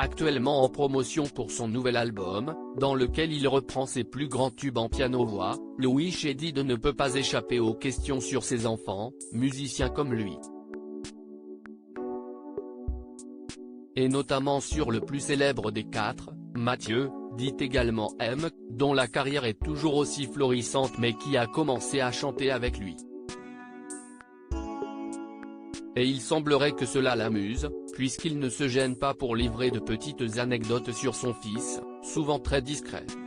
actuellement en promotion pour son nouvel album, dans lequel il reprend ses plus grands tubes en piano-voix. Louis Chédid ne peut pas échapper aux questions sur ses enfants, musiciens comme lui. Et notamment sur le plus célèbre des quatre, Mathieu, dit également M, dont la carrière est toujours aussi florissante mais qui a commencé à chanter avec lui. Et il semblerait que cela l'amuse, puisqu'il ne se gêne pas pour livrer de petites anecdotes sur son fils, souvent très discrètes.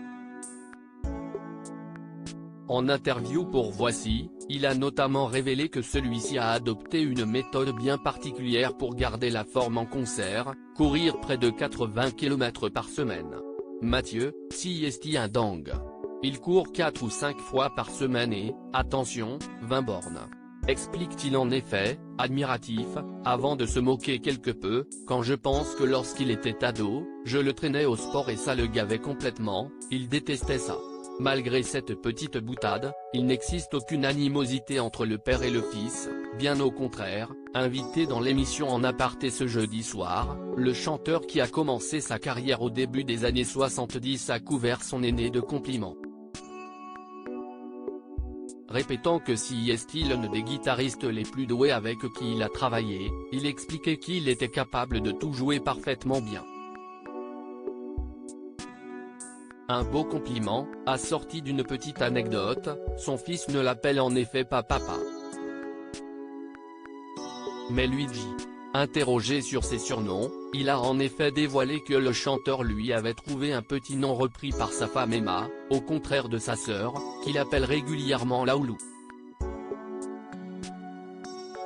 En interview pour Voici, il a notamment révélé que celui-ci a adopté une méthode bien particulière pour garder la forme en concert, courir près de 80 km par semaine. Mathieu, si est un dingue. Il court 4 ou 5 fois par semaine et, attention, 20 bornes. Explique-t-il en effet, admiratif, avant de se moquer quelque peu, quand je pense que lorsqu'il était ado, je le traînais au sport et ça le gavait complètement, il détestait ça. Malgré cette petite boutade, il n'existe aucune animosité entre le père et le fils, bien au contraire. Invité dans l'émission En Aparté ce jeudi soir, le chanteur qui a commencé sa carrière au début des années 70 a couvert son aîné de compliments. Répétant que si est l'un des guitaristes les plus doués avec qui il a travaillé, il expliquait qu'il était capable de tout jouer parfaitement bien. Un beau compliment, assorti d'une petite anecdote, son fils ne l'appelle en effet pas papa. Mais Luigi. Interrogé sur ses surnoms, il a en effet dévoilé que le chanteur lui avait trouvé un petit nom repris par sa femme Emma, au contraire de sa sœur, qu'il appelle régulièrement Laoulou.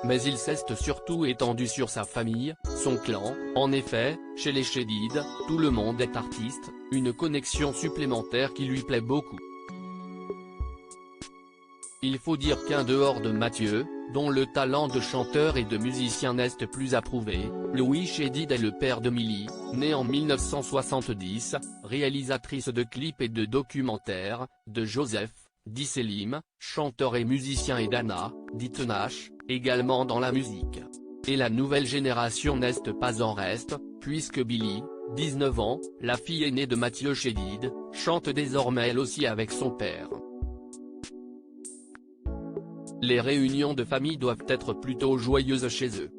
Mais il s'est surtout étendu sur sa famille, son clan. En effet, chez les Chédid, tout le monde est artiste, une connexion supplémentaire qui lui plaît beaucoup. Il faut dire qu'en dehors de Mathieu, dont le talent de chanteur et de musicien n'est plus approuvé, Louis Chédid est le père de Milly, née en 1970, réalisatrice de clips et de documentaires, de Joseph, dit Selim, chanteur et musicien et d'Anna, dit Tenache, également dans la musique. Et la nouvelle génération n'est pas en reste, puisque Billy, 19 ans, la fille aînée de Mathieu Chédid, chante désormais elle aussi avec son père. Les réunions de famille doivent être plutôt joyeuses chez eux.